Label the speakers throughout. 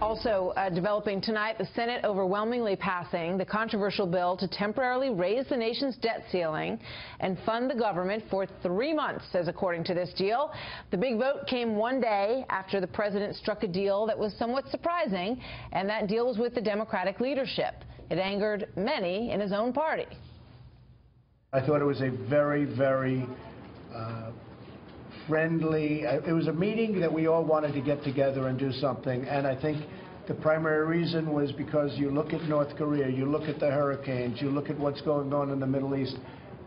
Speaker 1: Also developing tonight, the Senate overwhelmingly passing the controversial bill to temporarily raise the nation's debt ceiling and fund the government for 3 months, as according to this deal. The big vote came one day after the president struck a deal that was somewhat surprising, and that deal was with the Democratic leadership. It angered many in his own party.
Speaker 2: I thought it was a very, very friendly, it was a meeting that we all wanted to get together and do something, and I think the primary reason was because you look at North Korea, you look at the hurricanes, you look at what's going on in the Middle East,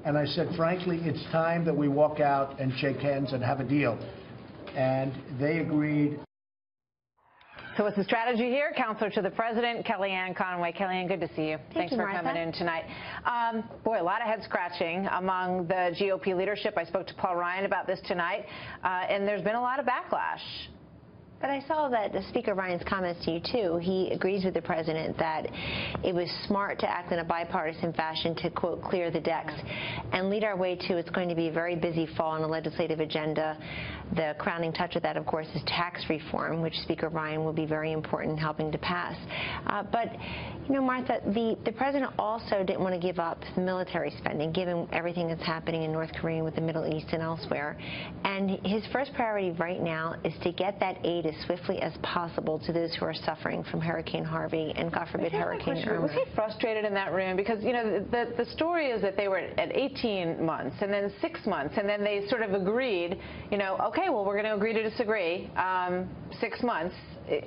Speaker 2: and I said, frankly, it's time that we walk out and shake hands and have a deal. And they agreed.
Speaker 1: So what's the strategy here? Counselor to the President, Kellyanne Conway. Kellyanne, good to see you. Thanks for coming in tonight. Boy, a lot of head scratching among the GOP leadership. I spoke to Paul Ryan about this tonight, and there's been a lot of backlash.
Speaker 3: But I saw that Speaker Ryan's comments to you, too. He agrees with the president that it was smart to act in a bipartisan fashion to, quote, clear the decks and lead our way to it's going to be a very busy fall on the legislative agenda. The crowning touch of that, of course, is tax reform, which Speaker Ryan will be very important in helping to pass. But, you know, Martha, the president also didn't want to give up military spending, given everything that's happening in North Korea, with the Middle East and elsewhere. And his first priority right now is to get that aid as swiftly as possible to those who are suffering from Hurricane Harvey and, God forbid, Hurricane Irma.
Speaker 1: Was he frustrated in that room? Because, you know, the story is that they were at 18 months and then 6 months, and then they sort of agreed, you know, okay, well, we're going to agree to disagree. 6 months.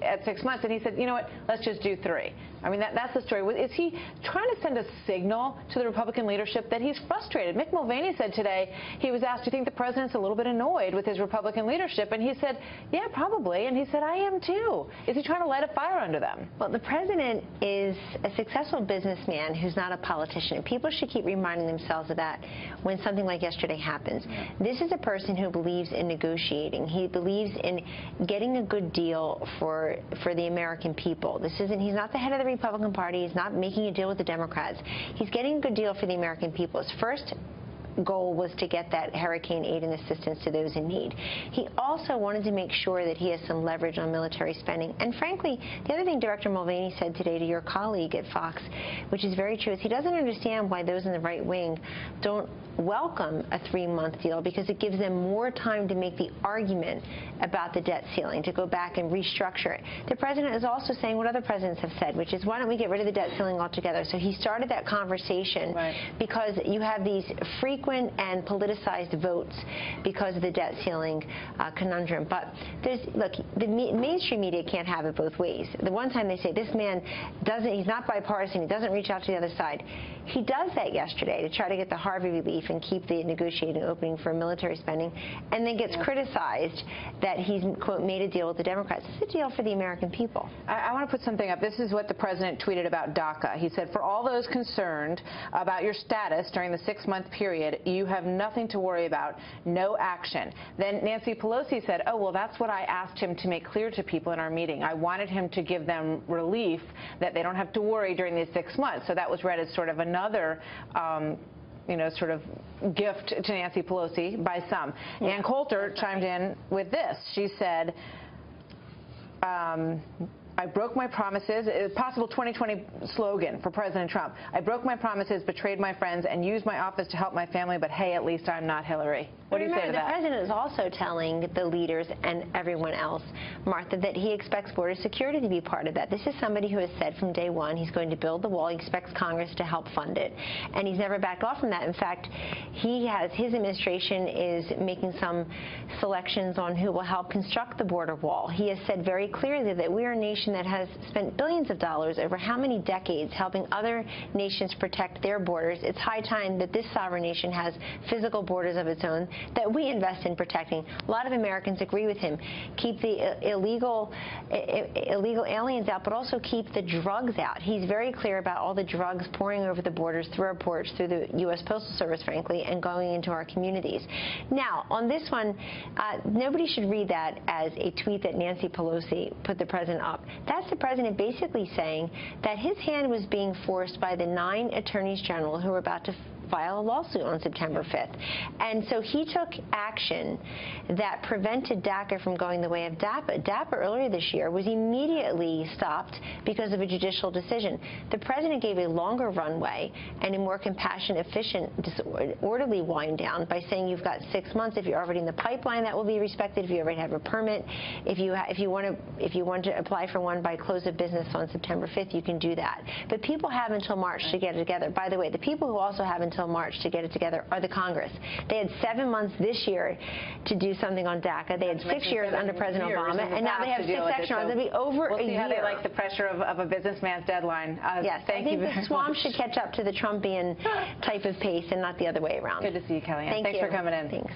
Speaker 1: At 6 months, and he said, you know what, let's just do 3. I mean, that's the story. Is he trying to send a signal to the Republican leadership that he's frustrated? Mick Mulvaney said today, he was asked, do you think the president's a little bit annoyed with his Republican leadership? And he said, yeah, probably. And he said, I am too. Is he trying to light a fire under them?
Speaker 3: Well, the president is a successful businessman who's not a politician. People should keep reminding themselves of that when something like yesterday happens. This is a person who believes in negotiating. He believes in getting a good deal for the American people. He's not the head of the Republican Party. He's not making a deal with the Democrats. He's getting a good deal for the American people. His first goal was to get that hurricane aid and assistance to those in need. He also wanted to make sure that he has some leverage on military spending. And frankly, the other thing Director Mulvaney said today to your colleague at Fox, which is very true, is he doesn't understand why those in the right wing don't welcome a 3-month deal, because it gives them more time to make the argument about the debt ceiling, to go back and restructure it. The president is also saying what other presidents have said, which is, why don't we get rid of the debt ceiling altogether? So he started that conversation because you have these frequent and politicized votes because of the debt ceiling conundrum. But look, the mainstream media can't have it both ways. The one time they say this man he's not bipartisan, he doesn't reach out to the other side. He does that yesterday to try to get the Harvey relief and keep the negotiating opening for military spending, and then gets criticized that he's, quote, made a deal with the Democrats. It's a deal for the American people.
Speaker 1: I want to put something up. This is what the president tweeted about DACA. He said, for all those concerned about your status during the 6-month period, you have nothing to worry about, no action. Then Nancy Pelosi said, oh, well, that's what I asked him to make clear to people in our meeting. I wanted him to give them relief that they don't have to worry during these 6 months. So that was read as sort of another you know, sort of gift to Nancy Pelosi by some. Ann Coulter chimed in with this. She said, I broke my promises. A possible 2020 slogan for President Trump. I broke my promises, betrayed my friends, and used my office to help my family, but hey, at least I'm not Hillary. What do you say to that?
Speaker 3: The president is also telling the leaders and everyone else, Martha, that he expects border security to be part of that. This is somebody who has said from day one he's going to build the wall. He expects Congress to help fund it, and he's never backed off from that. In fact, his administration is making some selections on who will help construct the border wall. He has said very clearly that we are a nation that has spent billions of dollars over how many decades helping other nations protect their borders. It's high time that this sovereign nation has physical borders of its own that we invest in protecting. A lot of Americans agree with him. Keep the illegal aliens out, but also keep the drugs out. He's very clear about all the drugs pouring over the borders, through our ports, through the U.S. Postal Service, frankly, and going into our communities. Now, on this one, nobody should read that as a tweet that Nancy Pelosi put the president up. That's the president basically saying that his hand was being forced by the 9 attorneys general who were about to file a lawsuit on September 5th. And so he took action that prevented DACA from going the way of DAPA. DAPA earlier this year was immediately stopped because of a judicial decision. The president gave a longer runway and a more compassionate, efficient, orderly wind down by saying you've got 6 months. If you're already in the pipeline, that will be respected. If you already have a permit, if you want to apply for one by close of business on September 5th, you can do that. But people have until March to get it together. By the way, the people who also have until March to get it together are the Congress. They had 7 months this year to do something on DACA. They had 6 years under President Obama, and now they have 6 extra months. It'll be over
Speaker 1: we'll
Speaker 3: a
Speaker 1: see
Speaker 3: year.
Speaker 1: How they like the pressure of a businessman's deadline.
Speaker 3: Yes, I think the swamp should catch up to the Trumpian type of pace and not the other way around.
Speaker 1: Good to see you, Kellyanne.
Speaker 3: Thanks
Speaker 1: for coming in.
Speaker 3: Thanks.